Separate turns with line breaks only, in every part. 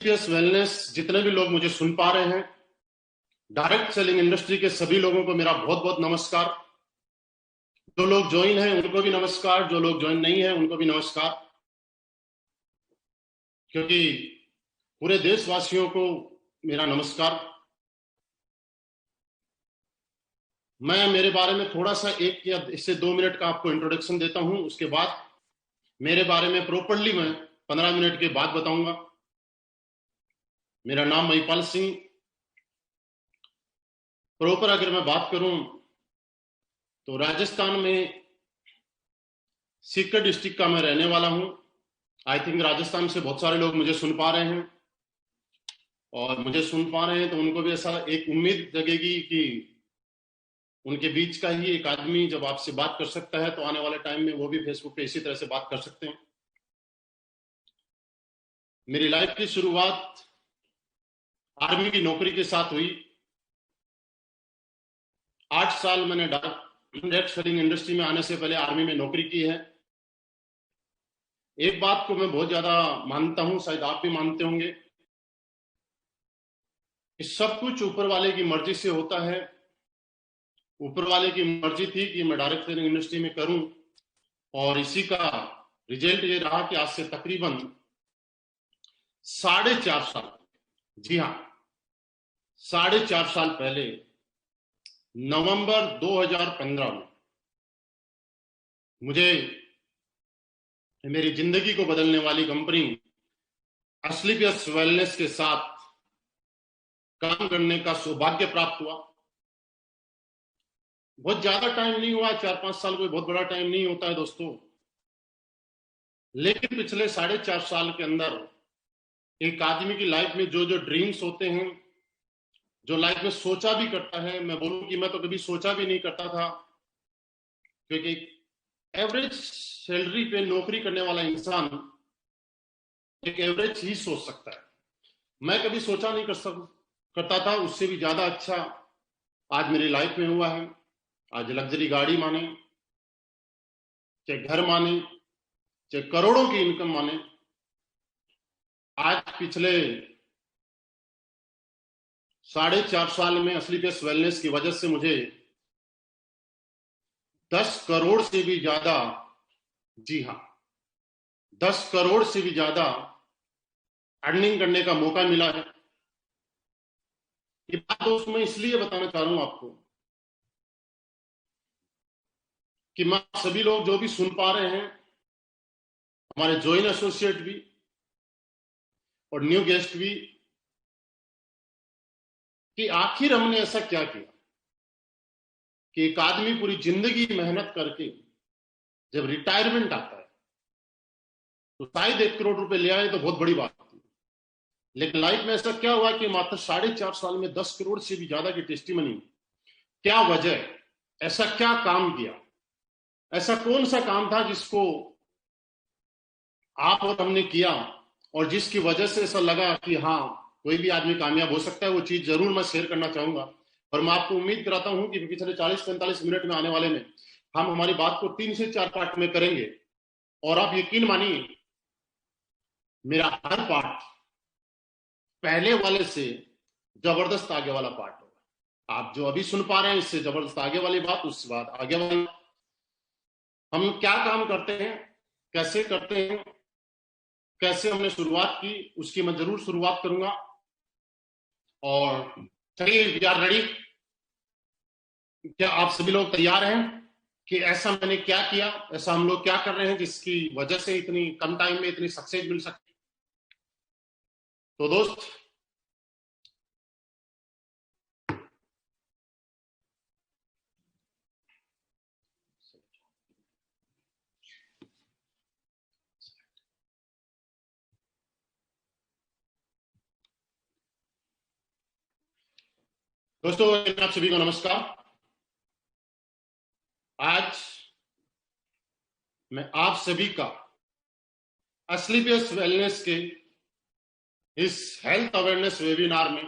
Asclepius wellness जितने भी लोग मुझे सुन पा रहे हैं, डायरेक्ट सेलिंग इंडस्ट्री के सभी लोगों को मेरा बहुत बहुत नमस्कार। जो लोग ज्वाइन हैं उनको भी नमस्कार, जो लोग ज्वाइन नहीं है उनको भी नमस्कार। क्योंकि पूरे देशवासियों को मेरा नमस्कार। मैं मेरे बारे में थोड़ा सा 1 या इससे 2 मिनट का आपको इंट्रोडक्शन देता हूं, उसके बाद मेरे बारे में प्रॉपर्ली मैं 15 मिनट के बाद बताऊंगा। मेरा नाम महिपाल सिंह। प्रॉपर अगर मैं बात करूं तो राजस्थान में सीकर डिस्ट्रिक्ट का मैं रहने वाला हूं। आई थिंक राजस्थान से बहुत सारे लोग मुझे सुन पा रहे हैं, और मुझे सुन पा रहे हैं तो उनको भी ऐसा एक उम्मीद जगेगी कि उनके बीच का ही एक आदमी जब आपसे बात कर सकता है तो आने वाले टाइम में वो भी फेसबुक पे इसी तरह से बात कर सकते हैं। मेरी लाइफ की शुरुआत आर्मी की नौकरी के साथ हुई। 8 साल मैंने डायरेक्ट सेलिंग इंडस्ट्री में आने से पहले आर्मी में नौकरी की है। एक बात को मैं बहुत ज्यादा मानता हूं, शायद आप भी मानते होंगे, कि सब कुछ ऊपर वाले की मर्जी से होता है। ऊपर वाले की मर्जी थी कि मैं डायरेक्ट सेलिंग इंडस्ट्री में करूं, और इसी का रिजल्ट ये रहा कि आज से तकरीबन 4.5 साल, जी हाँ 4.5 साल पहले नवंबर 2015 में मुझे मेरी जिंदगी को बदलने वाली कंपनी एसलीपियस वेलनेस के साथ काम करने का सौभाग्य प्राप्त हुआ। बहुत ज्यादा टाइम नहीं हुआ, 4-5 साल कोई बहुत बड़ा टाइम नहीं होता है दोस्तों, लेकिन पिछले 4.5 साल के अंदर एक आदमी की लाइफ में जो जो ड्रीम्स होते हैं, जो लाइफ में सोचा भी करता है, मैं बोलूं कि मैं तो कभी सोचा भी नहीं करता था, क्योंकि एवरेज सैलरी पे नौकरी करने वाला इंसान एक एवरेज ही सोच सकता है। मैं कभी सोचा नहीं करता था, उससे भी ज्यादा अच्छा आज मेरी लाइफ में हुआ है। आज लग्जरी गाड़ी माने, चाहे घर माने, चाहे करोड़ों की इनकम माने, आज पिछले 4.5 साल में एसलीपियस वेलनेस की वजह से मुझे 10 करोड़ से भी ज्यादा, जी हाँ 10 करोड़ से भी ज्यादा अर्निंग करने का मौका मिला है। ये बात दोस्त मैं इसलिए बताना चाह रहा हूं आपको कि मैं सभी लोग जो भी सुन पा रहे हैं, हमारे ज्वाइन एसोसिएट भी और न्यू गेस्ट भी, कि आखिर हमने ऐसा क्या किया कि एक आदमी पूरी जिंदगी मेहनत करके जब रिटायरमेंट आता है तो शायद 1 करोड़ रुपए ले आए तो बहुत बड़ी बात थी, लेकिन लाइफ में ऐसा क्या हुआ कि मात्र 4.5 साल में 10 करोड़ से भी ज्यादा की टेस्टिमनी। क्या वजह, ऐसा क्या काम किया, ऐसा कौन सा काम था जिसको आप और हमने किया और जिसकी वजह से ऐसा लगा कि हाँ कोई भी आदमी कामयाब हो सकता है। वो चीज जरूर मैं शेयर करना चाहूंगा, और मैं आपको उम्मीद कराता हूं कि पिछले 40-45 मिनट में आने वाले में हम हमारी बात को 3 से 4 पार्ट में करेंगे, और आप यकीन मानिए मेरा हर पार्ट पहले वाले से जबरदस्त आगे वाला पार्ट होगा। आप जो अभी सुन पा रहे हैं इससे जबरदस्त आगे वाली बात, उसके बाद आगे वाली। हम क्या काम करते हैं, कैसे करते हैं, कैसे हमने शुरुआत की, उसकी मैं जरूर शुरुआत करूंगा। और चलिए वी आर रेडी। क्या आप सभी लोग तैयार हैं कि ऐसा मैंने क्या किया, ऐसा हम लोग क्या कर रहे हैं जिसकी वजह से इतनी कम टाइम में इतनी सक्सेस मिल सकती। तो दोस्तों आप सभी को नमस्कार। आज मैं आप सभी का एसलीपियस वेलनेस के इस हेल्थ अवेयरनेस वेबिनार में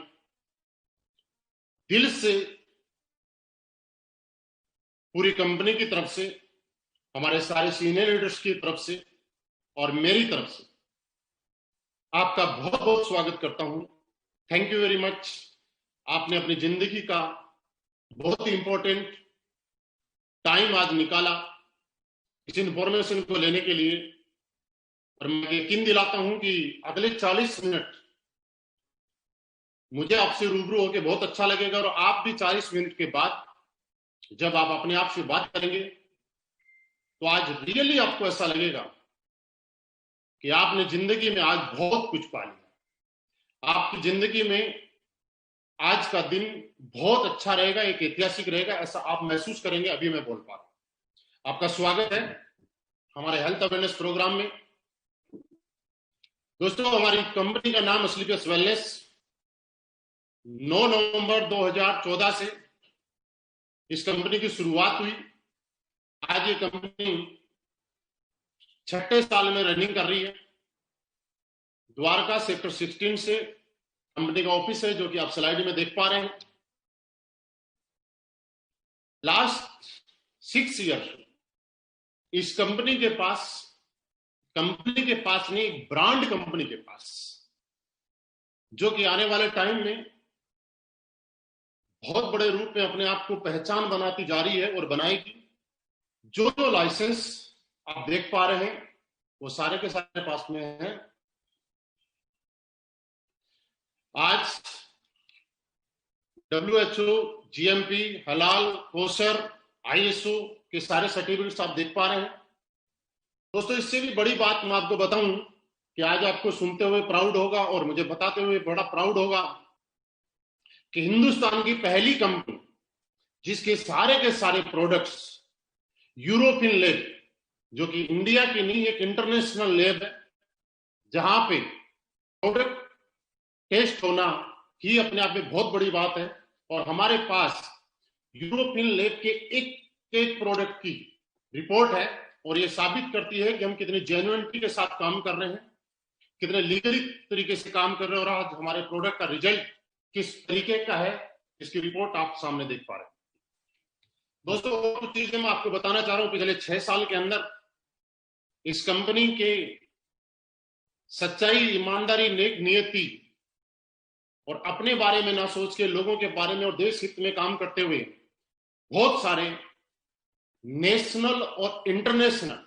दिल से, पूरी कंपनी की तरफ से, हमारे सारे सीनियर लीडर्स की तरफ से और मेरी तरफ से आपका बहुत बहुत स्वागत करता हूं। Thank you very much. आपने अपनी जिंदगी का बहुत ही इंपॉर्टेंट टाइम आज निकाला इस इंफॉर्मेशन को लेने के लिए, और मैं यकीन दिलाता हूं कि अगले 40 मिनट मुझे आपसे रूबरू होकर बहुत अच्छा लगेगा, और आप भी 40 मिनट के बाद जब आप अपने आप से बात करेंगे तो आज रियली आपको ऐसा लगेगा कि आपने जिंदगी में आज बहुत कुछ पा लिया। आपकी जिंदगी में आज का दिन बहुत अच्छा रहेगा, एक ऐतिहासिक रहेगा, ऐसा आप महसूस करेंगे। अभी मैं बोल पा रहा हूं। आपका स्वागत है हमारे हेल्थ अवेयरनेस प्रोग्राम में। दोस्तों, हमारी कंपनी का नाम स्लीपियस वेलनेस 9 नवंबर 2014 से इस कंपनी की शुरुआत हुई। आज ये कंपनी 6ठे साल में रनिंग कर रही है। द्वारका सेक्टर 16 से कंपनी का ऑफिस है, जो कि आप स्लाइड में देख पा रहे हैं। लास्ट 6 ईयर इस कंपनी के पास नहीं, एक ब्रांड कंपनी के पास, जो कि आने वाले टाइम में बहुत बड़े रूप में अपने आप को पहचान बनाती जा रही है और बनाएगी। जो जो लाइसेंस आप देख पा रहे हैं वो सारे के सारे पास में हैं। आज WHO, GMP, हलाल, कोसर, ISO के सारे सर्टिफिकेट्स आप देख पा रहे हैं। दोस्तों, इससे भी बड़ी बात मैं आपको बताऊं कि आज आपको सुनते हुए प्राउड होगा और मुझे बताते हुए बड़ा प्राउड होगा कि हिंदुस्तान की पहली कंपनी जिसके सारे के सारे प्रोडक्ट्स यूरोपियन लैब, जो कि इंडिया की नहीं, एक इंटरनेशनल लैब है, जहां पे प्रोडक्ट टेस्ट होना ही अपने आप में बहुत बड़ी बात है। और हमारे पास यूरोपियन लैब के एक प्रोडक्ट की रिपोर्ट है, और ये साबित करती है कि हम कितने जेन्युइनिटी के साथ काम कर रहे हैं, कितने लीगली तरीके से काम कर रहे हैं, और आज हमारे प्रोडक्ट का रिजल्ट किस तरीके का है, इसकी रिपोर्ट आप सामने देख पा रहे हैं। दोस्तों, कुछ चीजें मैं आपको बताना चाह रहा हूं। पिछले 6 साल के अंदर इस कंपनी के सच्चाई, ईमानदारी, नेक नियति और अपने बारे में ना सोच के लोगों के बारे में और देश हित में काम करते हुए बहुत सारे नेशनल और इंटरनेशनल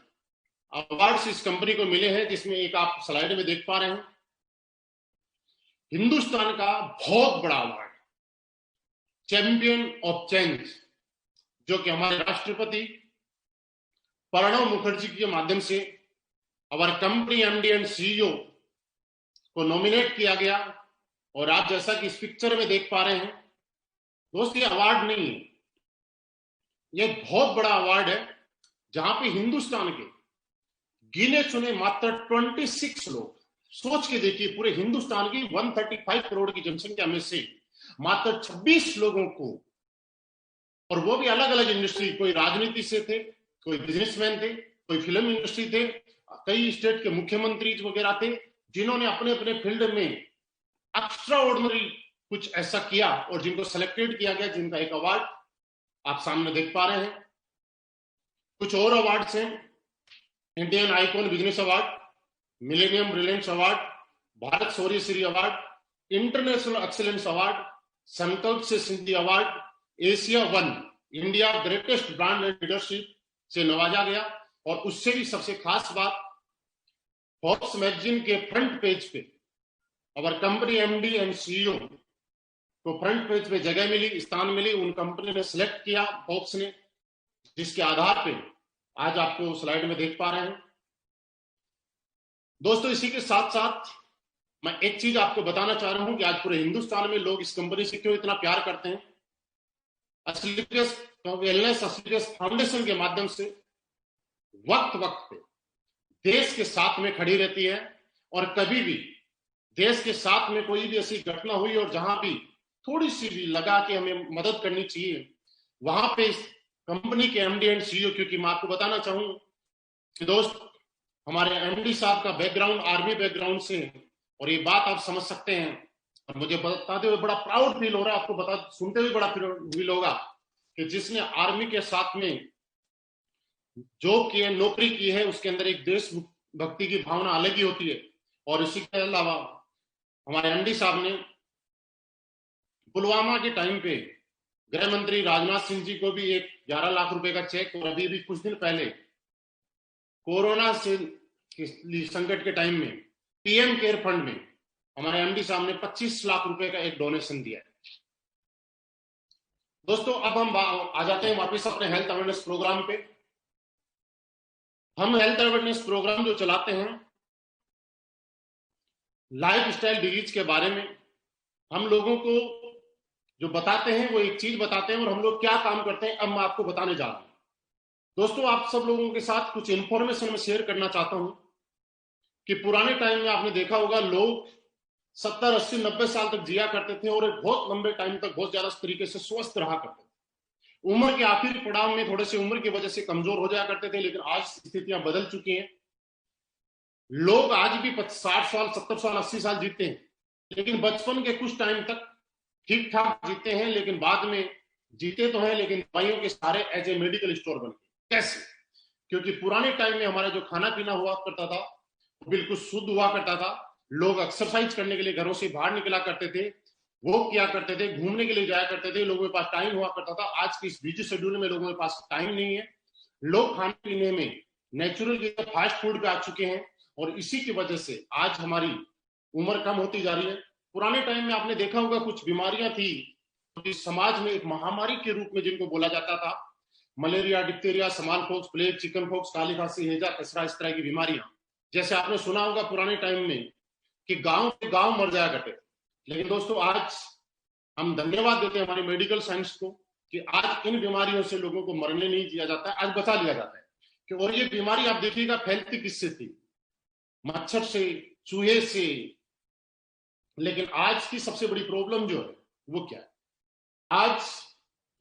अवार्ड्स इस कंपनी को मिले हैं, जिसमें एक आप स्लाइड में देख पा रहे हैं। हिंदुस्तान का बहुत बड़ा अवार्ड चैंपियन ऑफ चेंज, जो कि हमारे राष्ट्रपति प्रणब मुखर्जी के माध्यम से हमारे कंपनी MD एंड CEO को नॉमिनेट किया गया। और आप जैसा कि इस पिक्चर में देख पा रहे हैं, दोस्तों, ये अवार्ड नहीं है, ये बहुत बड़ा अवार्ड है, जहां पे हिंदुस्तान के गिने चुने मात्र 26 लोग, सोच के देखिए, पूरे हिंदुस्तान की 135 करोड़ की जनसंख्या में से मात्र 26 लोगों को, और वो भी अलग अलग इंडस्ट्री, कोई राजनीति से थे, कोई बिजनेसमैन थे, कोई फिल्म इंडस्ट्री थे, कई स्टेट के मुख्यमंत्री वगैरह थे, जिन्होंने अपने अपने फील्ड में एक्स्ट्रा ऑर्डिनरी कुछ ऐसा किया और जिनको सेलेक्टेड किया गया, जिनका एक अवार्ड आप सामने देख पा रहे हैं। कुछ और अवार्ड्स हैं: Indian icon business award, millennium brilliance award, Bharat Shaurya Shri award, international excellence award, Sankalp से Siddhi award, Asia 1 India greatest brand and leadership से नवाजा गया। और उससे भी सबसे खास बात, फोर्ब्स मैगजीन के फ्रंट पेज पे और कंपनी MD एंड CEO को फ्रंट पेज पे जगह मिली, स्थान मिली, उन कंपनी ने सिलेक्ट किया, फोर्ब्स ने, जिसके आधार पे आज आपको स्लाइड में देख पा रहे हैं। दोस्तों, इसी के साथ साथ मैं एक चीज आपको बताना चाह रहा हूं कि आज पूरे हिंदुस्तान में लोग इस कंपनी से क्यों इतना प्यार करते हैं। स्लीपियस वेलनेस स्लीपियस फाउंडेशन के माध्यम से वक्त वक्त पे देश के साथ में खड़ी रहती है, और कभी भी देश के साथ में कोई भी ऐसी घटना हुई और जहां भी थोड़ी सी भी लगा कि हमें मदद करनी चाहिए, वहां पे इस कंपनी के MD एंड CEO, क्योंकि मैं आपको बताना चाहूं कि दोस्त, हमारे MD साहब का बैकग्राउंड आर्मी बैकग्राउंड से है, और ये बात आप समझ सकते हैं। और मुझे बताते हुए बड़ा प्राउड फील हो रहा है, आपको सुनते हुए बड़ा फील होगा कि जिसने आर्मी के साथ में जो किए, नौकरी की है, उसके अंदर एक देशभक्ति की भावना अलग ही होती है। और इसी के अलावा हमारे एमडी साहब ने पुलवामा के टाइम पे गृह मंत्री राजनाथ सिंह जी को भी एक 11 लाख रुपए का चेक, और अभी भी कुछ दिन पहले कोरोना से संकट के टाइम में पीएम केयर फंड में हमारे एमडी साहब ने 25 लाख रुपए का एक डोनेशन दिया है। दोस्तों अब हम आ जाते हैं वापस अपने हेल्थ अवेयरनेस प्रोग्राम पे। हम हेल्थ अवेयरनेस प्रोग्राम जो चलाते हैं लाइफ स्टाइल डिजीज के बारे में, हम लोगों को जो बताते हैं वो एक चीज बताते हैं और हम लोग क्या काम करते हैं अब मैं आपको बताने जा रहा हूं। दोस्तों आप सब लोगों के साथ कुछ इंफॉर्मेशन मैं शेयर करना चाहता हूं कि पुराने टाइम में आपने देखा होगा लोग 70, 80, 90 साल तक जिया करते थे और एक बहुत लंबे टाइम तक बहुत ज्यादा तरीके से स्वस्थ रहा करते थे। उम्र के आखिरी पड़ाव में थोड़े से उम्र की वजह से कमजोर हो जाया करते थे, लेकिन आज स्थितियां बदल चुकी हैं। लोग आज भी 60 साल, 70 साल, 80 साल जीते हैं, लेकिन बचपन के कुछ टाइम तक ठीक ठाक जीते हैं, लेकिन बाद में जीते तो हैं लेकिन दवाइयों के सहारे एज ए मेडिकल स्टोर बन गए। कैसे? क्योंकि पुराने टाइम में हमारा जो खाना पीना हुआ करता था वो बिल्कुल शुद्ध हुआ करता था। लोग एक्सरसाइज करने के लिए घरों से बाहर निकला करते थे, वो किया करते थे, घूमने के लिए जाया करते थे, लोगों के पास टाइम हुआ करता था। आज की इस बिजी शेड्यूल में लोगों के पास टाइम नहीं है। लोग खाने पीने में नेचुरल की फास्ट फूड पे आ चुके हैं और इसी की वजह से आज हमारी उम्र कम होती जा रही है। पुराने टाइम में आपने देखा होगा कुछ बीमारियां थी तो समाज में एक महामारी के रूप में जिनको बोला जाता था, malaria, diphtheria, smallpox, plague, chickenpox, काली खांसी, हैजा, खसरा, इस तरह की बीमारियां। जैसे आपने सुना होगा पुराने टाइम में कि गांव के गांव मर जाया करते थे, लेकिन दोस्तों आज हम धन्यवाद देते हैं हमारे मेडिकल साइंस को कि आज इन बीमारियों से लोगों को मरने नहीं दिया जाता है, आज बचा लिया जाता है। कि और ये बीमारी आप देखिएगा फैलती किससे थी? मच्छर से, चूहे से। लेकिन आज की सबसे बड़ी प्रॉब्लम जो है वो क्या है? आज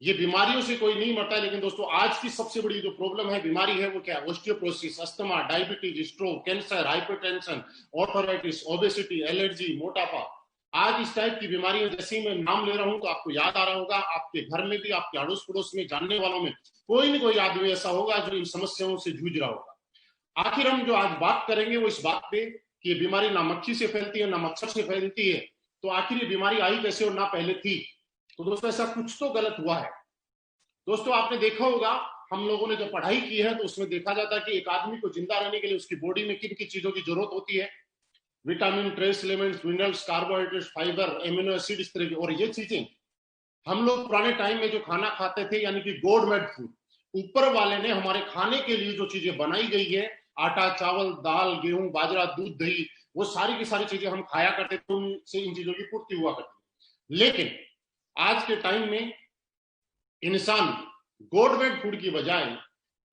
ये बीमारियों से कोई नहीं मरता है, लेकिन दोस्तों आज की सबसे बड़ी जो प्रॉब्लम है, बीमारी है, वो क्या है? Osteoporosis, asthma, diabetes, stroke, cancer, hypertension, arthritis, obesity, allergy, मोटापा। आज इस टाइप की बीमारियां जैसे ही मैं नाम ले रहा हूं तो आपको याद आ रहा होगा, आपके घर में भी, आपके अड़ोस पड़ोस में, जानने वालों में कोई ना कोई आदमी ऐसा होगा जो इन समस्याओं से जूझ रहा होगा। आखिर हम जो आज बात करेंगे वो इस बात पे कि ये बीमारी ना मक्खी से फैलती है ना मच्छर से फैलती है, तो आखिर ये बीमारी आई कैसे और ना पहले थी? तो दोस्तों ऐसा कुछ तो गलत हुआ है। दोस्तों आपने देखा होगा, हम लोगों ने जो पढ़ाई की है तो उसमें देखा जाता है कि एक आदमी को जिंदा रहने के लिए उसकी बॉडी में किन किन चीजों की जरूरत होती है? Vitamin, trace elements, minerals, carbohydrates, fibre, amino acid, इस तरह की। और ये चीजें हम लोग पुराने टाइम में जो खाना खाते थे यानी कि गॉड मेड फूड, ऊपर वाले ने हमारे खाने के लिए जो चीजें बनाई गई है, आटा, चावल, दाल, गेहूं, बाजरा, दूध, दही, वो सारी की सारी चीजें हम खाया करते थे, उनसे इन चीजों की पूर्ति हुआ करती। लेकिन आज के टाइम में इंसान गॉड मेड फूड की बजाय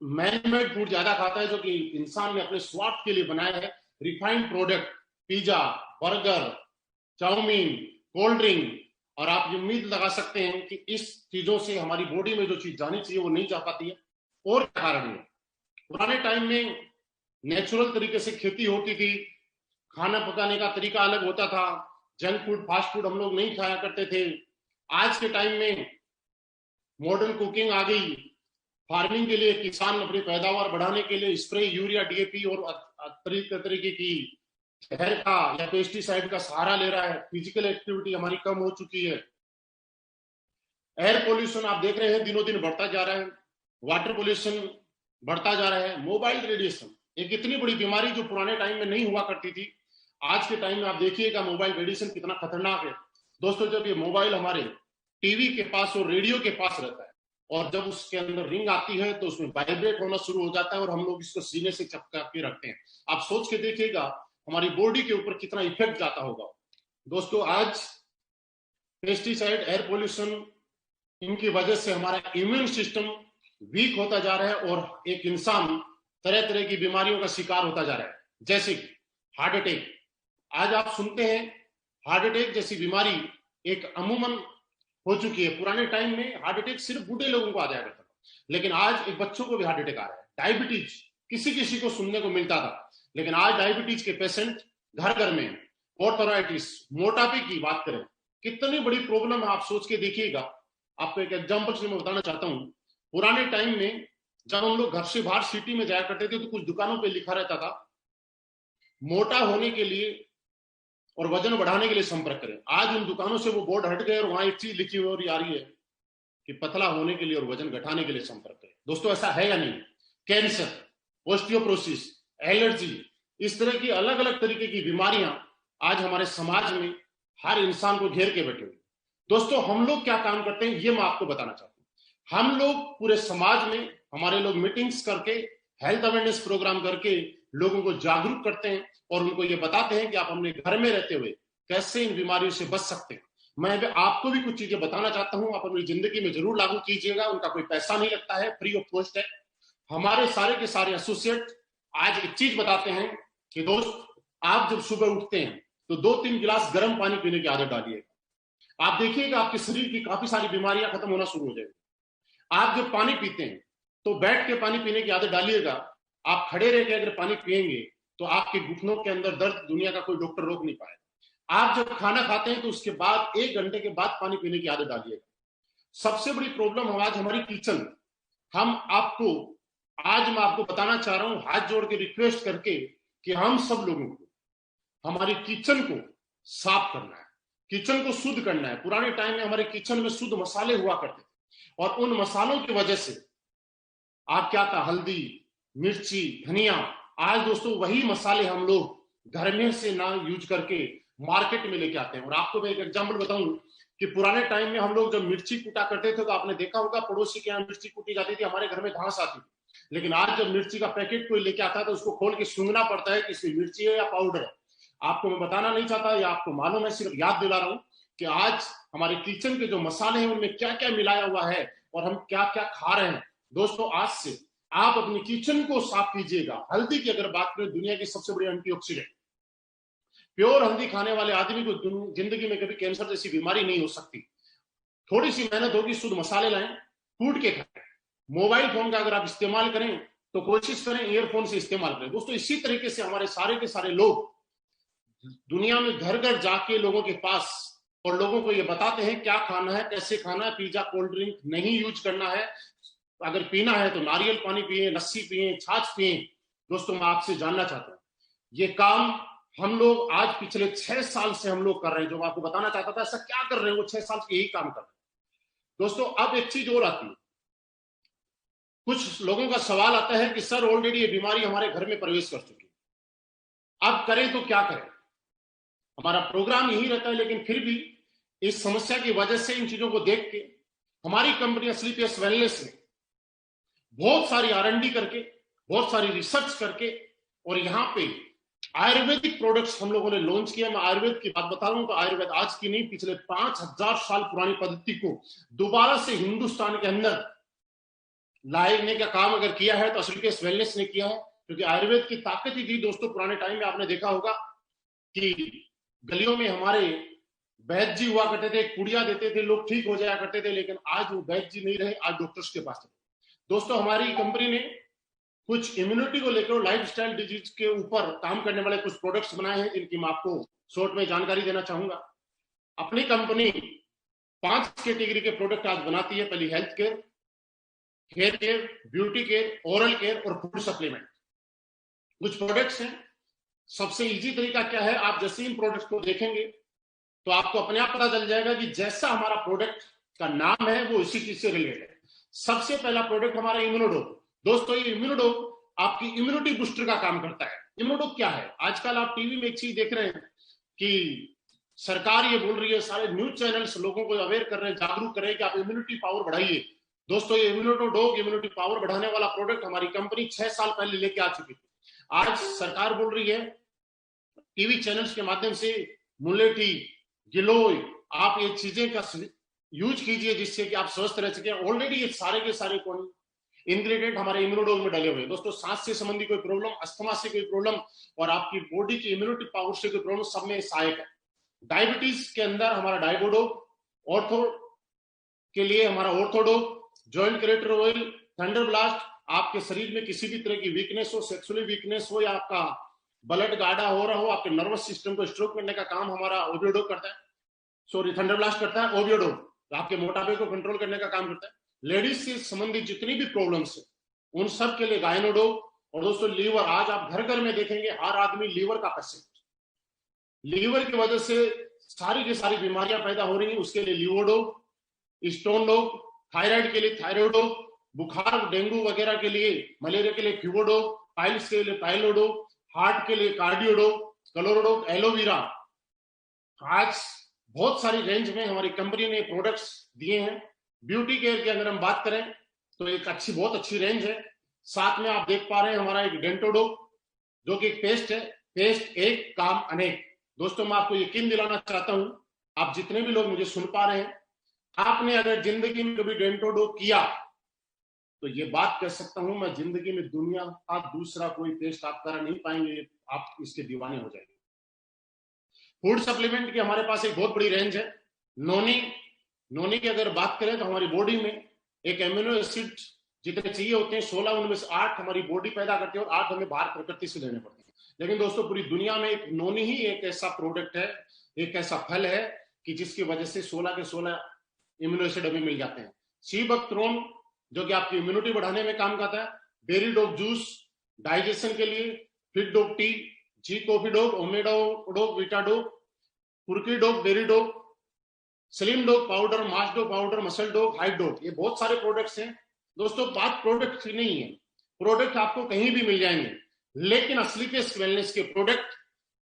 मैन मेड फूड ज्यादा खाता है, जो कि इंसान ने अपने स्वार्थ के लिए बनाया है। Refined product, pizza, burger, chow mein, cold drink, और आप ये उम्मीद लगा सकते हैं कि इस चीजों से हमारी बॉडी में जो चीज जानी चाहिए वो नहीं जा पाती है। और क्या कारण है? पुराने टाइम में नेचुरल तरीके से खेती होती थी, खाना पकाने का तरीका अलग होता था, जंक फूड, फास्ट फूड हम लोग नहीं खाया करते थे। आज के टाइम में मॉडर्न कुकिंग आ गई, फार्मिंग के लिए किसान अपनी पैदावार बढ़ाने के लिए स्प्रे, यूरिया, डीएपी और तरीके की जहर का या पेस्टिसाइड का सहारा ले रहा है। फिजिकल एक्टिविटी हमारी कम हो चुकी है। एयर पोल्यूशन आप देख रहे हैं दिनों दिन बढ़ता जा रहा है, वाटर पोल्यूशन बढ़ता जा रहा है, मोबाइल रेडिएशन एक इतनी बड़ी बीमारी जो पुराने टाइम में नहीं हुआ करती थी, आज के टाइम में आप देखिएगा मोबाइल रेडिएशन कितना खतरनाक है। दोस्तों जब ये मोबाइल हमारे टीवी के पास और रेडियो के पास रहता है और जब उसके अंदर रिंग आती है तो उसमें वाइब्रेट होना शुरू हो जाता है और हम लोग इसको सीने से चिपका के रखते हैं। आप सोच के देखिएगा हमारी बॉडी के ऊपर कितना इफेक्ट जाता होगा। दोस्तों आज पेस्टिसाइड, एयर पोल्यूशन, इनकी वजह से हमारा इम्यून सिस्टम वीक होता जा रहा है और एक इंसान तरह तरह की बीमारियों का शिकार होता जा रहा है, जैसे कि हार्ट अटैक। आज आप सुनते हैं हार्ट अटैक जैसी बीमारी एक अमूमन हो चुकी है। पुराने टाइम में हार्ट अटैक सिर्फ बूढ़े लोगों को आ जाया करता था, लेकिन आज एक बच्चों को भी हार्ट अटैक आ रहा है। डायबिटीज किसी किसी को सुनने को मिलता था, लेकिन आज डायबिटीज के पेशेंट घर घर में। ऑर्थराइटिस, मोटापे की बात करें, कितनी बड़ी प्रॉब्लम है आप सोच के देखिएगा। आपको एक एग्जांपल से मैं बताना चाहता हूं। पुराने टाइम में जब हम लोग घर से बाहर सिटी में जाया करते थे तो कुछ दुकानों पे लिखा रहता था मोटा होने के लिए और वजन बढ़ाने के लिए संपर्क करें। आज उन दुकानों से वो बोर्ड हट गए और वहां एक चीज लिखी हुई और आ रही है कि पतला होने के लिए और वजन घटाने के लिए संपर्क करें। दोस्तों ऐसा है या नहीं? कैंसर, ऑस्टियोपोरोसिस, एलर्जी, इस तरह की अलग अलग तरीके की बीमारियां आज हमारे समाज में हर इंसान को घेर के बैठे हुए। दोस्तों हम लोग क्या काम करते हैं ये मैं आपको बताना चाहता हूं। हम लोग पूरे समाज में हमारे लोग मीटिंग्स करके, हेल्थ अवेयरनेस प्रोग्राम करके लोगों को जागरूक करते हैं और उनको ये बताते हैं कि आप अपने घर में रहते हुए कैसे इन बीमारियों से बच सकते हैं। मैं आपको भी कुछ चीजें बताना चाहता हूं, आप अपनी जिंदगी में जरूर लागू कीजिएगा। उनका कोई पैसा नहीं लगता है, फ्री ऑफ कॉस्ट है। हमारे सारे के सारे एसोसिएट आज एक चीज बताते हैं कि दोस्त आप जब सुबह उठते हैं तो 2-3 गिलास गर्म पानी पीने की आदत डालिएगा। आप देखिएगा आपके शरीर की काफी सारी बीमारियां खत्म होना शुरू हो जाएगी। आप जब पानी पीते हैं तो बैठ के पानी पीने की आदत डालिएगा। आप खड़े रह के अगर पानी पिएंगे तो आपके घुटनों के अंदर दर्द दुनिया का कोई डॉक्टर रोक नहीं पाएगा। आप जब खाना खाते हैं तो उसके बाद 1 घंटे के बाद पानी पीने की आदत डालिएगा। सबसे बड़ी प्रॉब्लम आज हमारी किचन में। आज मैं आपको बताना चाह रहा हूं हाथ जोड़ के रिक्वेस्ट करके कि हम सब लोगों को हमारी किचन को साफ करना है, किचन को शुद्ध करना है। पुराने टाइम में हमारे किचन में शुद्ध मसाले हुआ करते थे और उन मसालों की वजह से आप क्या था, हल्दी, मिर्ची, धनिया, आज दोस्तों वही मसाले हम लोग घर में से ना यूज करके मार्केट में लेके आते हैं। और आपको मैं एक एग्जांपल बताऊं कि पुराने टाइम में हम लोग जब मिर्ची कूटा करते थे तो आपने देखा होगा पड़ोसी के यहाँ मिर्ची कूटी जाती थी, हमारे घर में घास आती थी। लेकिन आज जब मिर्ची का पैकेट कोई लेके आता है तो उसको खोल के सूंघना पड़ता है कि इसमें मिर्ची है या पाउडर है। आपको मैं बताना नहीं चाहता या आपको मालूम है, सिर्फ याद दिला रहा हूं कि आज हमारे किचन के जो मसाले हैं उनमें क्या क्या मिलाया हुआ है और हम क्या क्या खा रहे हैं। दोस्तों आज से आप अपनी किचन को साफ कीजिएगा। हल्दी की अगर बात करें, दुनिया की सबसे बड़ी एंटीऑक्सीडेंट, प्योर हल्दी खाने वाले आदमी को जिंदगी में कभी कैंसर जैसी बीमारी नहीं हो सकती। थोड़ी सी मेहनत होगी, शुद्ध मसाले लाएं, कूट के खाएं। मोबाइल फोन का अगर आप इस्तेमाल करें तो कोशिश करें ईयरफोन से इस्तेमाल करें। दोस्तों इसी तरीके से हमारे सारे के सारे लोग दुनिया में घर घर जाके लोगों के पास और लोगों को ये बताते हैं क्या खाना है, कैसे खाना है। पिज्जा, कोल्ड ड्रिंक नहीं यूज करना है। अगर पीना है तो नारियल पानी पिए, लस्सी पिए, छाछ पिए। दोस्तों मैं आपसे जानना चाहता हूं, ये काम हम लोग आज पिछले 6 साल से हम लोग कर रहे हैं। जो मैं आपको बताना चाहता था ऐसा क्या कर रहे हैं, वो 6 साल से यही काम कर रहे हैं। दोस्तों अब एक चीज और आती है, कुछ लोगों का सवाल आता है कि सर ऑलरेडी ये बीमारी हमारे घर में प्रवेश कर चुकी है, अब करें तो क्या करें। हमारा प्रोग्राम यही रहता है, लेकिन फिर भी इस समस्या की वजह से, इन चीजों को देख के हमारी कंपनी स्लीपियस वेलनेस ने बहुत सारी R&D करके, बहुत सारी रिसर्च करके और यहाँ पे आयुर्वेदिक प्रोडक्ट्स हम लोगों ने लॉन्च किया। मैं आयुर्वेद की बात बता रहा हूं तो आयुर्वेद आज की नहीं, पिछले 5000 साल पुरानी पद्धति को दोबारा से हिंदुस्तान के अंदर लाने का काम अगर किया है तो स्लीपियस वेलनेस ने किया है। क्योंकि आयुर्वेद की ताकत ही थी दोस्तों। पुराने टाइम में आपने देखा होगा कि गलियों में हमारे वैद्य जी हुआ करते थे, पुड़िया देते थे, लोग ठीक हो जाया करते थे। लेकिन आज वो वैद्य जी नहीं रहे, आज डॉक्टर्स के पास। दोस्तों हमारी कंपनी ने कुछ इम्यूनिटी को लेकर लाइफस्टाइल डिजीज के ऊपर काम करने वाले कुछ प्रोडक्ट्स बनाए हैं, जिनकी मैं आपको शॉर्ट में जानकारी देना चाहूंगा। अपनी कंपनी 5 कैटेगरी के प्रोडक्ट आज बनाती है। पहली health care, hair care, beauty care, oral care और फूड सप्लीमेंट। कुछ प्रोडक्ट्स हैं। सबसे इजी तरीका क्या है, आप जैसे इन प्रोडक्ट्स को देखेंगे तो आपको अपने आप पता चल जाएगा कि जैसा हमारा प्रोडक्ट का नाम है वो इसी चीज से रिलेटेड है। सबसे पहला प्रोडक्ट हमारा इम्यूनोडोप। दोस्तों ये इम्यूनोडोप आपकी इम्यूनिटी बूस्टर का काम करता है। इम्यूनोडोप क्या है, आजकल आप टीवी में एक चीज देख रहे हैं कि सरकार ये बोल रही है, सारे न्यूज चैनल्स लोगों को अवेयर कर रहे हैं, जागरूक कर रहे हैं कि आप इम्यूनिटी पावर बढ़ाइए। दोस्तों ये इम्यूनोडोप इम्यूनिटी पावर बढ़ाने वाला प्रोडक्ट हमारी कंपनी 6 साल पहले लेके आ चुकी थी। आज सरकार बोल रही है टीवी चैनल्स के माध्यम से, मुलेठी, गिलोय, आप ये चीजें का यूज कीजिए जिससे कि आप स्वस्थ रह सके। ऑलरेडी ये सारे के सारे इंग्रेडिएंट हमारे इम्यूनोडोज में डले हुए हैं। दोस्तों सांस से संबंधी कोई प्रॉब्लम, अस्थमा से कोई प्रॉब्लम और आपकी बॉडी की इम्यूनिटी पावर से कोई प्रॉब्लम, सब में सहायक है। डायबिटीज के अंदर हमारा डायबोडोप, ऑर्थो के लिए हमारा orthodope, joint crater oil, thunder blast. आपके शरीर में किसी भी तरह की वीकनेस हो, सेक्सुअली वीकनेस हो या आपका ब्लड गाढ़ा हो रहा हो, आपके नर्वस सिस्टम को स्ट्रोक करने का काम हमारा ओबियोडोप करता है, थंडर ब्लास्ट करता है। ओबियोडोप आपके मोटापे को कंट्रोल करने का काम करता है। लेडीज से संबंधित जितनी भी प्रॉब्लम्स है उन सब के लिए गायनोडोप और दोस्तों लीवर, आज आप घर घर में देखेंगे हर आदमी लीवर का पेशेंट, लीवर की वजह से सारी की सारी बीमारियां पैदा हो रही हैं। उसके लिए लीवोडोप, स्टोन डोप, थायराइड के लिए थायरोडोप, बुखार डेंगू वगैरह के लिए, मलेरिया के लिए फीवोडोप, पाइल्स के लिए पाइलोडोप, हार्ट के लिए कार्डियोडोप, क्लोरोडोप, एलोवेरा। आज बहुत सारी रेंज में हमारी कंपनी ने प्रोडक्ट्स दिए हैं। ब्यूटी केयर की अगर हम बात करें तो एक बहुत अच्छी रेंज है। साथ में आप देख पा रहे हैं हमारा एक डेंटोडोप, जो कि एक पेस्ट है, पेस्ट एक काम अनेक। दोस्तों मैं आपको यकीन दिलाना चाहता हूं, आप जितने भी लोग मुझे सुन पा रहे हैं, आपने अगर जिंदगी में कभी डेंटोडोप किया तो ये बात कह सकता हूं मैं, जिंदगी में दुनिया का दूसरा कोई पेस्ट आप करा नहीं पाएंगे, आप इसके दीवाने हो जाएंगे। फूड सप्लीमेंट की हमारे पास एक बहुत बड़ी रेंज है। नोनी की अगर बात करें तो हमारी बॉडी में एक एमिनो एसिड जितने चाहिए होते हैं 16, उनमें से 8 हमारी बॉडी पैदा करती है और 8 हमें बाहर प्रकृति से लेने पड़ते हैं। लेकिन दोस्तों पूरी दुनिया में एक नोनी ही एक ऐसा प्रोडक्ट है, एक ऐसा फल है कि जिसकी वजह से 16 के 16 इम्यूनो एसिड हमें मिल जाते हैं। सी बकथ्रोन जो कि आपकी इम्यूनिटी बढ़ाने में काम करता है, बेरी डोप जूस डाइजेशन के लिए, fit dope tea, G coffee dope, ओमेडो वीटा डोप, कुर्की dope, berry dope, slim dope powder, mass dope powder, muscle dope, height dope, ये बहुत सारे प्रोडक्ट्स हैं। दोस्तों बात प्रोडक्ट की नहीं है, प्रोडक्ट आपको कहीं भी मिल जाएंगे, लेकिन असलीपियस वेलनेस के प्रोडक्ट,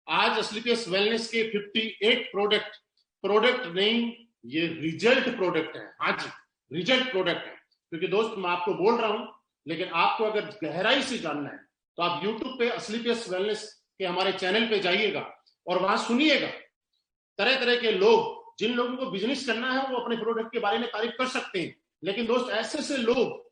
आज असलीपियस वेलनेस के 58 प्रोडक्ट नहीं, ये रिजल्ट प्रोडक्ट है। हाँ जी, रिजल्ट प्रोडक्ट है। क्योंकि दोस्त मैं आपको बोल रहा हूं, लेकिन आपको अगर गहराई से जानना है तो आप YouTube पे असलीपियस वेलनेस के हमारे चैनल पे जाइएगा और वहां सुनिएगा। तरह तरह के लोग, जिन लोगों को बिजनेस करना है वो अपने प्रोडक्ट के बारे में तारीफ कर सकते हैं, लेकिन दोस्त ऐसे से लोग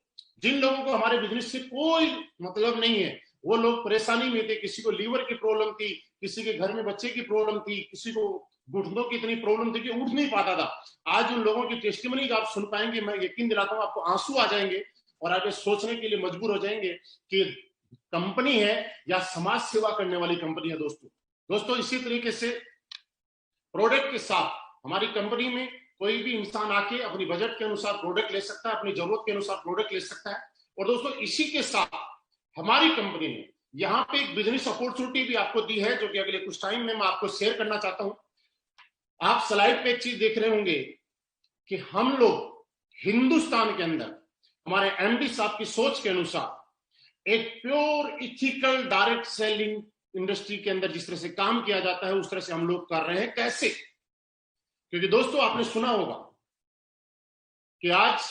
जिन लोगों को हमारे बिजनेस से कोई मतलब नहीं है, वो लोग परेशानी में थे, किसी को लीवर की प्रॉब्लम थी, किसी के घर में बच्चे की प्रॉब्लम थी, किसी को घुटनों की इतनी प्रॉब्लम थी कि उठ नहीं पाता था। आज उन लोगों की टेस्टिमनी आप सुन पाएंगे, मैं यकीन दिलाता हूं आपको आंसू आ जाएंगे और आप सोचने के लिए मजबूर हो जाएंगे कि कंपनी है या समाज सेवा करने वाली कंपनी है। दोस्तों इसी तरीके से प्रोडक्ट के साथ हमारी कंपनी में कोई भी इंसान आके अपनी बजट के अनुसार प्रोडक्ट ले सकता है, अपनी जरूरत के अनुसार प्रोडक्ट ले सकता है। और दोस्तों इसी के साथ हमारी कंपनी ने यहाँ पे एक बिजनेस अपॉर्चुनिटी भी आपको दी है, जो कि अगले कुछ टाइम में मैं आपको शेयर करना चाहता हूं। आप स्लाइड पे एक चीज देख रहे होंगे कि हम लोग हिंदुस्तान के अंदर हमारे एमडी साहब की सोच के अनुसार एक pure ethical direct selling industry के अंदर जिस तरह से काम किया जाता है उस तरह से हम लोग कर रहे हैं। कैसे? क्योंकि दोस्तों आपने सुना होगा कि आज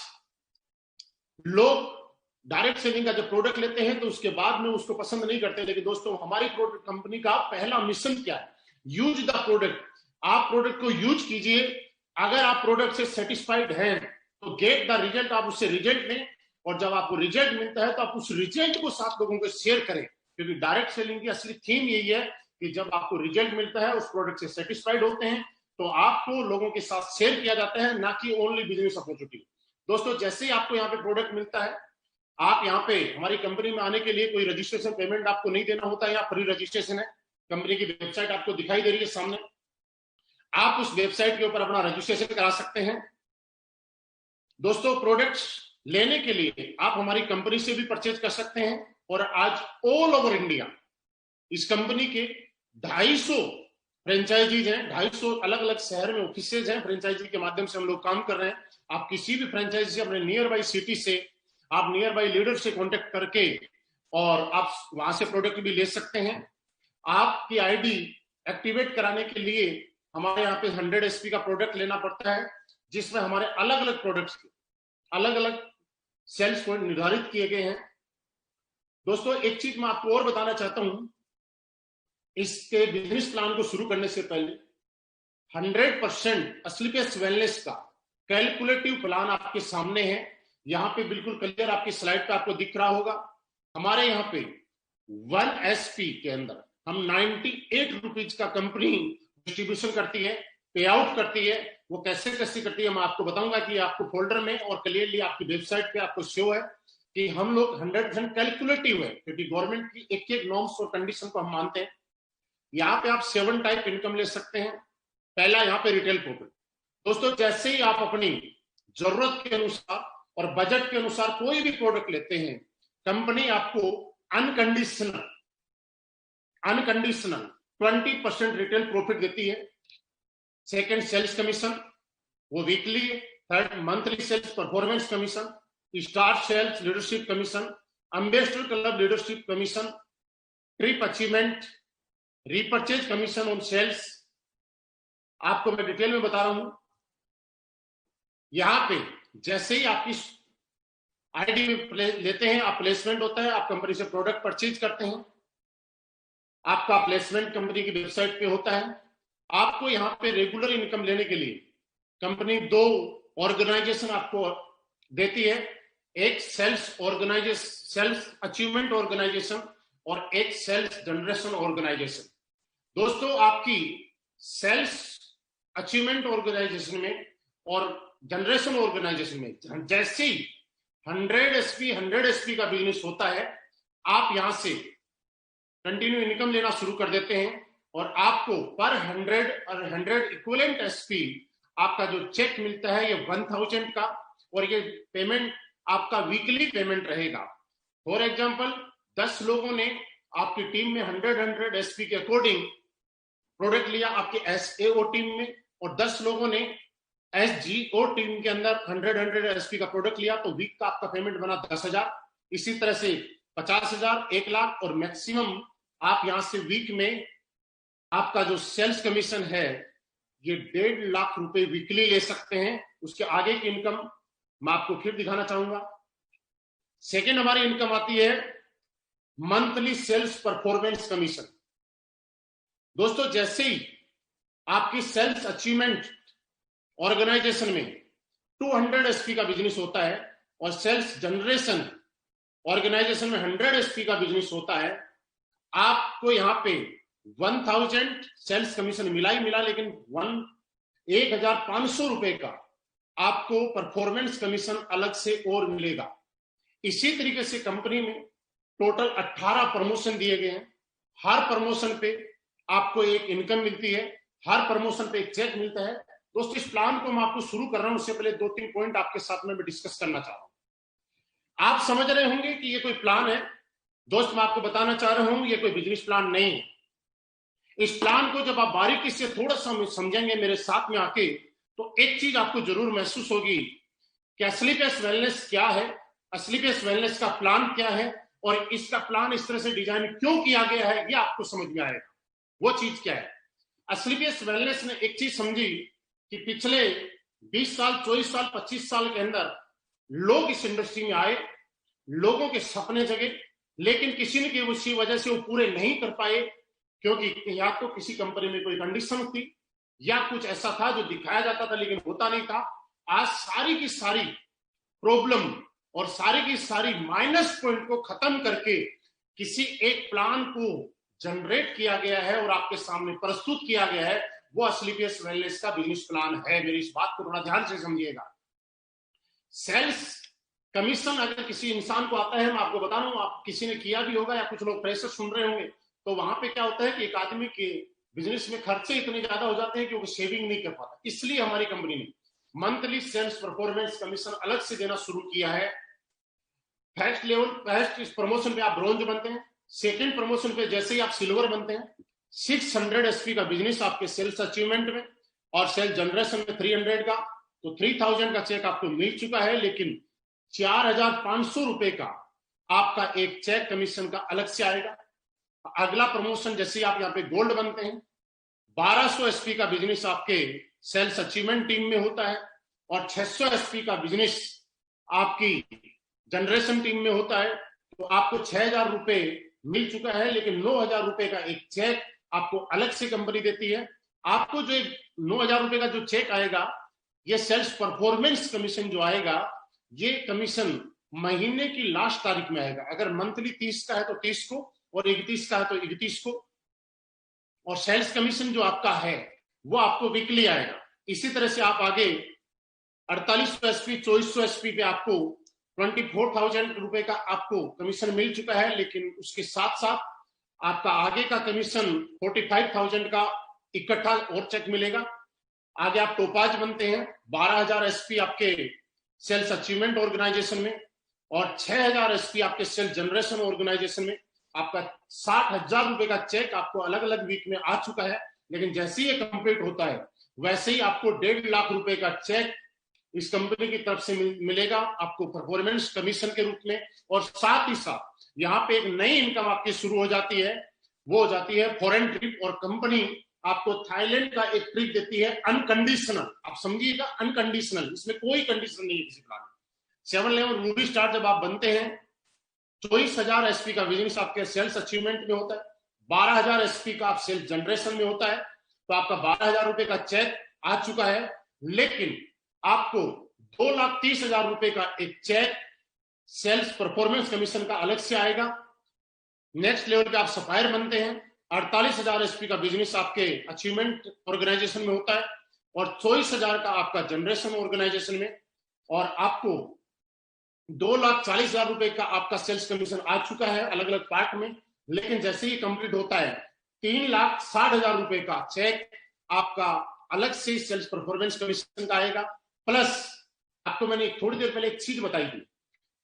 लोग डायरेक्ट सेलिंग का जब प्रोडक्ट लेते हैं तो उसके बाद में उसको पसंद नहीं करते, लेकिन दोस्तों हमारी प्रोडक्ट कंपनी का पहला मिशन क्या है? Use the product. आप प्रोडक्ट को यूज कीजिए, अगर आप प्रोडक्ट से सेटिस्फाइड हैं तो गेट द रिजल्ट, आप उससे रिजल्ट लें, और जब आपको रिजल्ट मिलता है तो आप उस रिजल्ट को 7 लोगों को शेयर करें। क्योंकि डायरेक्ट सेलिंग की असली थीम यही है कि जब आपको रिजल्ट मिलता है, उस प्रोडक्ट से सेटिस्फाइड होते हैं, तो आपको लोगों के साथ शेयर किया जाता है, ना कि ओनली बिजनेस अपॉर्चुनिटी। दोस्तों जैसे ही आपको यहाँ पे प्रोडक्ट मिलता है, आप यहाँ पे हमारी कंपनी में आने के लिए कोई रजिस्ट्रेशन पेमेंट आपको नहीं देना होता है, यहाँ फ्री रजिस्ट्रेशन है। कंपनी की वेबसाइट आपको दिखाई दे रही है सामने, आप उस वेबसाइट के ऊपर अपना रजिस्ट्रेशन करा सकते हैं। दोस्तों प्रोडक्ट्स लेने के लिए आप हमारी कंपनी से भी परचेज कर सकते हैं, और आज ऑल ओवर इंडिया इस कंपनी के 250 फ्रेंचाइजीज हैं, 250 अलग अलग शहर में ऑफिसेज हैं, फ्रेंचाइजी के माध्यम से हम लोग काम कर रहे हैं। आप किसी भी फ्रेंचाइजी से, अपने नियर बाई सिटी से, आप नियर बाई लीडर से कॉन्टेक्ट करके और आप वहां से प्रोडक्ट भी ले सकते हैं। आपकी आईडी एक्टिवेट कराने के लिए हमारे यहाँ पे 100 SP का प्रोडक्ट लेना पड़ता है, जिसमें हमारे अलग अलग प्रोडक्ट्स अलग अलग सेल्स पॉइंट निर्धारित किए गए हैं। दोस्तों एक चीज मैं आपको और बताना चाहता हूं, इसके बिजनेस प्लान को शुरू करने से पहले 100% असलीपियस वेलनेस का कैलकुलेटिव प्लान आपके सामने है। यहाँ पे बिल्कुल क्लियर आपकी स्लाइड पे आपको दिख रहा होगा। हमारे यहाँ पे 1 SP के अंदर हम 98 रुपीज का कंपनी डिस्ट्रीब्यूशन करती है, पे आउट करती है। वो कैसे करती है मैं आपको बताऊंगा कि आपको फोल्डर में और क्लियरली आपकी वेबसाइट पे आपको शो है कि हम लोग 100% कैलकुलेटिव है, क्योंकि गवर्नमेंट की एक एक नॉर्म्स और कंडीशन को हम मानते हैं। यहाँ पे आप 7 टाइप इनकम ले सकते हैं। पहला यहाँ पे रिटेल प्रॉफिट। दोस्तों जैसे ही आप अपनी जरूरत के अनुसार और बजट के अनुसार कोई भी प्रोडक्ट लेते हैं, कंपनी आपको अनकंडीशनल 20% रिटेल प्रॉफिट देती है। सेकंड सेल्स कमीशन, वो वीकली है। Third monthly sales performance commission, star sales leadership commission, ambassador club leadership commission, trip achievement, repurchase commission on sales. आपको मैं डिटेल में बता रहा हूं। यहां पे जैसे ही आपकी आईडी में लेते हैं आप, प्लेसमेंट होता है, आप कंपनी से प्रोडक्ट परचेज करते हैं, आपका प्लेसमेंट कंपनी की वेबसाइट पे होता है। आपको यहाँ पे रेगुलर इनकम लेने के लिए कंपनी 2 ऑर्गेनाइजेशन आपको देती है, एक सेल्स अचीवमेंट ऑर्गेनाइजेशन और एक सेल्स जनरेशन ऑर्गेनाइजेशन। दोस्तों, आपकी सेल्स अचीवमेंट ऑर्गेनाइजेशन में और जनरेशन ऑर्गेनाइजेशन में जैसे ही 100 एसपी का बिजनेस होता है, आप यहां से कंटिन्यू इनकम लेना शुरू कर देते हैं और आपको पर 100 इक्विवेलेंट एसपी आपका जो चेक मिलता है ये 1000 का, और ये पेमेंट आपका वीकली पेमेंट रहेगा। फॉर एग्जांपल 10 लोगों ने आपकी टीम में 100 एसपी के अकॉर्डिंग प्रोडक्ट लिया आपके एसएओ टीम में, और 10 लोगों ने एसजीओ टीम के अंदर 100 एसपी का प्रोडक्ट लिया, तो वीक का आपका पेमेंट बना 10,000। इसी तरह से 50,000, 1 लाख, और मैक्सिमम आप यहां से वीक में आपका जो सेल्स कमीशन है ये 1.5 लाख रुपए वीकली ले सकते हैं। उसके आगे की इनकम मैं आपको फिर दिखाना चाहूंगा। सेकेंड हमारी इनकम आती है मंथली सेल्स परफॉर्मेंस कमीशन। दोस्तों, जैसे ही आपकी सेल्स अचीवमेंट ऑर्गेनाइजेशन में 200 एसपी का बिजनेस होता है और सेल्स जनरेशन ऑर्गेनाइजेशन में 100 एसपी का बिजनेस होता है, आपको यहां पे 1000 सेल्स कमीशन मिला ही मिला, लेकिन 1,500 रुपए का आपको परफॉर्मेंस कमीशन अलग से और मिलेगा। इसी तरीके से कंपनी में टोटल 18 प्रमोशन दिए गए हैं। हर प्रमोशन पे आपको एक इनकम मिलती है, हर प्रमोशन पे एक चेक मिलता है। दोस्तों, इस प्लान को मैं आपको शुरू कर रहा हूं, उससे पहले 2-3 पॉइंट आपके साथ में मैं डिस्कस करना चाह रहा हूं। आप समझ रहे होंगे कि ये कोई प्लान है। दोस्त, मैं आपको बताना चाह रहा हूं ये कोई बिजनेस प्लान नहीं है। इस प्लान को जब आप बारीकी से थोड़ा सा समझेंगे मेरे साथ में आके, तो एक चीज आपको जरूर महसूस होगी कि असलीपेस वेलनेस क्या है, असलीपेस वेलनेस का प्लान क्या है, और इसका प्लान इस तरह से डिजाइन क्यों किया गया है, ये आपको समझ में आएगा। वो चीज क्या है? असलीपेस वेलनेस ने एक चीज समझी कि पिछले 20 साल, 24 साल, 25 साल के अंदर लोग इस इंडस्ट्री में आए, लोगों के सपने जगे, लेकिन किसी न किसी वजह से वो पूरे नहीं कर पाए, क्योंकि या तो किसी कंपनी में कोई कंडीशन थी या कुछ ऐसा था जो दिखाया जाता था लेकिन होता नहीं था। आज सारी की सारी प्रॉब्लम और सारी की सारी माइनस पॉइंट को खत्म करके किसी एक प्लान को जनरेट किया गया है और आपके सामने प्रस्तुत किया गया है। वो असलीपेस वेलनेस का बिजनेस प्लान है। मेरी इस बात को थोड़ा ध्यान से समझिएगा। सेल्स कमीशन अगर किसी इंसान को आता है, मैं आपको बता रहा हूं, आप किसी ने किया भी होगा या कुछ लोग प्रेशर सुन रहे होंगे, तो वहां पे क्या होता है कि एक आदमी के बिजनेस में खर्चे इतने ज्यादा हो जाते हैं कि वो सेविंग नहीं कर पाता। इसलिए हमारी कंपनी ने मंथली सेल्स परफॉर्मेंस कमीशन अलग से देना शुरू किया है। फर्स्ट लेवल, फर्स्ट प्रमोशन पे आप ब्रोंज बनते हैं, सेकंड प्रमोशन पे जैसे ही आप सिल्वर बनते हैं, 600 एसपी का बिजनेस आपके सेल्स अचीवमेंट में और सेल्स जनरेशन में 300 का, तो 3000 का चेक आपको मिल चुका है, लेकिन 4,500 रुपए का आपका एक चेक कमीशन का अलग से आएगा। अगला प्रमोशन जैसे आप यहाँ पे गोल्ड बनते हैं, 1200 एसपी का बिजनेस आपके सेल्स अचीवमेंट टीम में होता है और 600 एसपी का बिजनेस आपकी जनरेशन टीम में होता है। तो आपको 6,000 रुपए मिल चुका है, लेकिन 9,000 रुपए का एक चेक आपको अलग से कंपनी देती है। आपको जो 9,000 रुपए का जो चेक आएगा, ये सेल्स परफॉर्मेंस कमीशन जो आएगा, ये कमीशन महीने की लास्ट तारीख में आएगा। अगर मंथली 30 का है तो 30 को, और 31 का है तो 31 को। और सेल्स कमीशन जो आपका है वो आपको वीकली आएगा। इसी तरह से आप आगे 4800 एसपी, 2400 एसपी पे आपको 24,000 रुपए का आपको कमीशन मिल चुका है, लेकिन उसके साथ साथ आपका आगे का कमीशन 45,000 का इकट्ठा और चेक मिलेगा। आगे आप टोपाज बनते हैं, 12,000 एसपी आपके सेल्स अचीवमेंट ऑर्गेनाइजेशन में और 6000 एसपी आपके सेल्स जनरेशन ऑर्गेनाइजेशन में। आपका 60,000 रुपए का चेक आपको अलग अलग वीक में आ चुका है, लेकिन जैसे ही ये कंप्लीट होता है वैसे ही आपको 1.5 लाख रुपए का चेक इस कंपनी की तरफ से मिलेगा आपको परफॉर्मेंस कमीशन के रूप में। और साथ ही साथ यहाँ पे एक नई इनकम आपकी शुरू हो जाती है, वो हो जाती है फॉरेन ट्रिप। और कंपनी आपको थाईलैंड का एक ट्रिप देती है अनकंडीशनल। आप समझिएगा, अनकंडीशनल, इसमें कोई कंडीशन नहीं है किसी प्रकार की। 7 लेवल मूवी स्टार जब आप बनते हैं 24,000 एसपी का बिजनेस आपके सेल्स अचीवमेंट में होता है, 12,000 एसपी का आप सेल्स जनरेशन में होता है, तो आपका 12,000 रुपए का चेक आ चुका है। लेकिन आपको 2,30,000 रुपए का एक चेक सेल्स परफॉर्मेंस कमीशन का अलग से आएगा। नेक्स्ट लेवल पे आप सप्लायर बनते हैं, 48,000 एसपी का बिजनेस आपके अचीवमेंट ऑर्गेनाइजेशन में होता है और 24,000 का आपका जनरेशन ऑर्गेनाइजेशन में। और आपको 2,40,000 रुपए का आपका सेल्स कमीशन आ चुका है अलग अलग पार्ट में। लेकिन जैसे ही कंप्लीट होता है 3,60,000 रुपए का चेक आपका अलग से सेल्स परफॉर्मेंस कमीशन का आएगा। प्लस आपको मैंने थोड़ी देर पहले एक चीज बताई थी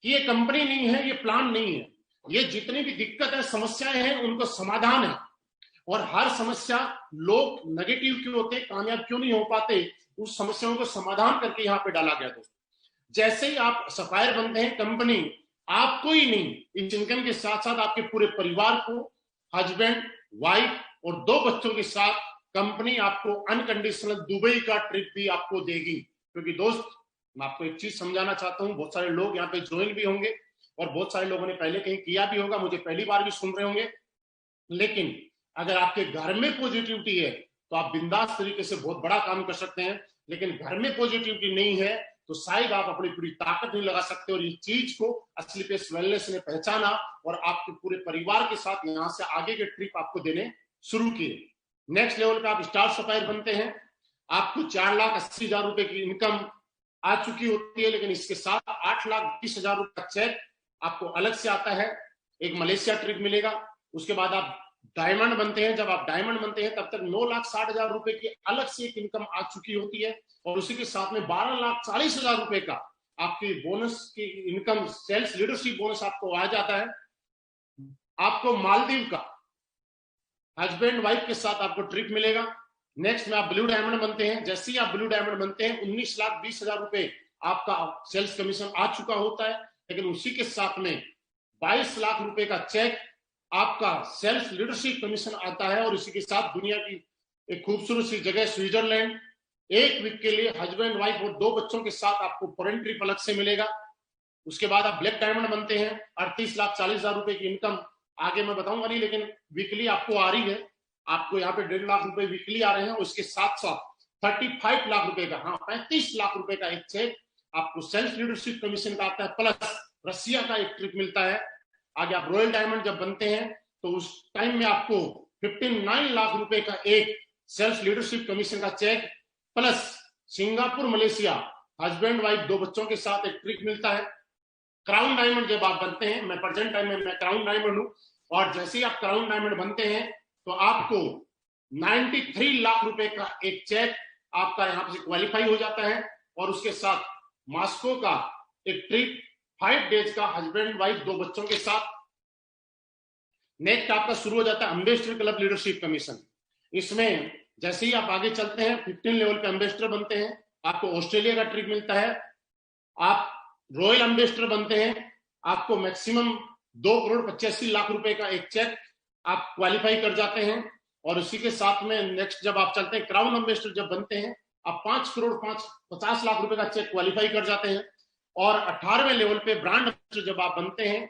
कि ये कंपनी नहीं है, ये प्लान नहीं है, ये जितनी भी दिक्कत है समस्याएं हैं उनको समाधान है। और हर समस्या लोग नेगेटिव क्यों होते, कामयाब क्यों नहीं हो पाते, उस समस्याओं को समाधान करके यहाँ पे डाला गया। दोस्तों जैसे ही आप सप्लायर बनते हैं, कंपनी आपको ही नहीं इस इनकम के साथ साथ आपके पूरे परिवार को, हस्बैंड वाइफ और 2 बच्चों के साथ कंपनी आपको अनकंडीशनल दुबई का ट्रिप भी आपको देगी। क्योंकि दोस्त मैं आपको एक चीज समझाना चाहता हूं, बहुत सारे लोग यहाँ पे ज्वाइन भी होंगे और बहुत सारे लोगों ने पहले कहीं किया भी होगा, मुझे पहली बार भी सुन रहे होंगे। लेकिन अगर आपके घर में पॉजिटिविटी है तो आप बिंदास तरीके से बहुत बड़ा काम कर सकते हैं। लेकिन घर में पॉजिटिविटी नहीं है तो शायद आप अपनी पूरी ताकत नहीं लगा सकते। और इस चीज को असली पेस वेलनेस ने पहचाना और आपके पूरे परिवार के साथ यहां से आगे के ट्रिप आपको देने शुरू किए। नेक्स्ट लेवल पे आप स्टार सप्लायर बनते हैं, आपको 4,80,000 रुपए की इनकम आ चुकी होती है, लेकिन इसके साथ 8,20,000 रुपए का चेक आपको अलग से आता है। एक मलेशिया ट्रिप मिलेगा। उसके बाद आप डायमंड बनते हैं, जब आप डायमंड बनते हैं तब तक 9,60,000 रुपए की अलग से एक इनकम आ चुकी होती है और उसी के साथ में 12,40,000 रुपए का आपकी बोनस की इनकम, सेल्स लीडरशिप बोनस आपको आ जाता है। आपको मालदीव का हस्बैंड वाइफ के साथ आपको ट्रिप मिलेगा। नेक्स्ट में आप ब्लू डायमंड बनते हैं, जैसे ही आप ब्लू डायमंड बनते हैं 19,20,000 रुपए आपका सेल्स कमीशन आ चुका होता है। लेकिन उसी के साथ में 22 लाख रुपए का चेक आपका सेल्स लीडरशिप कमीशन आता है। और इसी के साथ दुनिया की एक खूबसूरत सी जगह स्विट्जरलैंड 1 वीक के लिए हस्बैंड वाइफ और 2 बच्चों के साथ आपको फॉरेन ट्रिप अलग से मिलेगा। उसके बाद आप ब्लैक डायमंड बनते हैं, 38,40,000 रुपए की इनकम आगे मैं बताऊंगा नहीं, लेकिन वीकली आपको आ रही है। आपको यहाँ पे 1.5 लाख रुपए वीकली आ रहे हैं। उसके साथ साथ 35 लाख रुपए का, हाँ 35 लाख रुपए का एक चेक आपको सेल्फ लीडरशिप कमीशन का आता है। प्लस रसिया का एक ट्रिप मिलता है। आगे आप रॉयल डायमंड जब बनते हैं तो उस टाइम में आपको 59 लाख रुपए का एक सेल्फ लीडरशिप कमीशन का check plus Singapore Malaysia husband wife 2 बच्चों के साथ एक ट्रिप मिलता है। क्राउन डायमंड जब आप बनते हैं, मैं प्रेजेंट टाइम में मैं क्राउन डायमंड हूं, और जैसे ही आप क्राउन डायमंड बनते हैं तो आपको 93 लाख रुपए का एक चेक आपका यहां से क्वालिफाई हो जाता है। और उसके साथ मॉस्को का एक ट्रिप 5 डेज का हस्बैंड वाइफ 2 बच्चों के साथ। नेक्स्ट आपका शुरू हो जाता है एम्बेसडर क्लब लीडरशिप कमीशन। इसमें जैसे ही आप आगे चलते हैं 15 लेवल पे एम्बेसडर बनते हैं, आपको ऑस्ट्रेलिया का ट्रिप मिलता है। आप रॉयल एम्बेसडर बनते हैं, आपको मैक्सिमम 2,85,00,000 रुपए का एक चेक आप क्वालिफाई कर जाते हैं। और उसी के साथ में नेक्स्ट जब आप चलते हैं क्राउन एम्बेसडर जब बनते हैं, आप 5,50,00,000 रुपए का चेक क्वालिफाई कर जाते हैं। और 18वें लेवल पे ब्रांड एम्बेसडर जब आप बनते हैं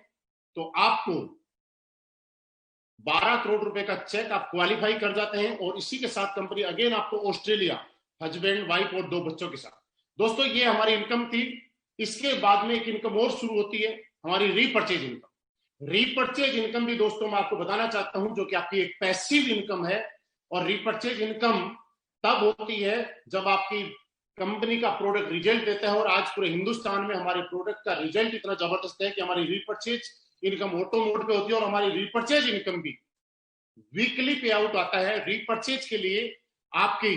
तो आपको 12 करोड़ रुपए का चेक आप क्वालिफाई कर जाते हैं। और इसी के साथ कंपनी अगेन आपको ऑस्ट्रेलिया हस्बैंड वाइफ और 2 बच्चों के साथ। दोस्तों ये हमारी इनकम थी। इसके बाद में एक इनकम और शुरू होती है, हमारी रीपर्चेज इनकम। रीपर्चेज इनकम भी दोस्तों मैं आपको बताना चाहता हूं, जो कि आपकी एक पैसिव इनकम है। और रीपर्चेज इनकम तब होती है जब आपकी कंपनी का प्रोडक्ट रिजल्ट देता है। और आज पूरे हिंदुस्तान में हमारे प्रोडक्ट का रिजल्ट इतना जबरदस्त है कि हमारी रीपर्चेज इनकम ऑटो मोड पे होती है। और हमारी रीपर्चेज इनकम भी वीकली पे आउट आता है। रीपर्चेज के लिए आपकी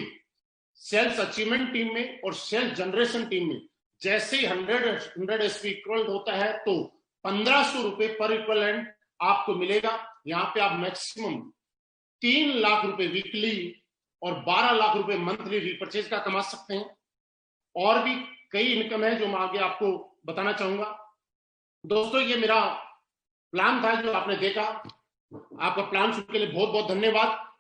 सेल्स अचीवमेंट टीम में और सेल्स जनरेशन टीम में जैसे ही 100 एसपी इक्वल होता है तो 1500 रुपए पर इक्विवेलेंट आपको मिलेगा। यहाँ पे आप मैक्सिमम 3 लाख रुपए वीकली और 12 लाख रुपए मंथली रीपरचेज का कमा सकते हैं। और भी कई इनकम है जो मैं आगे आपको बताना चाहूंगा। दोस्तों, ये मेरा प्लान था जो आपने देखा। आपका प्लान सुनने के लिए बहुत बहुत धन्यवाद।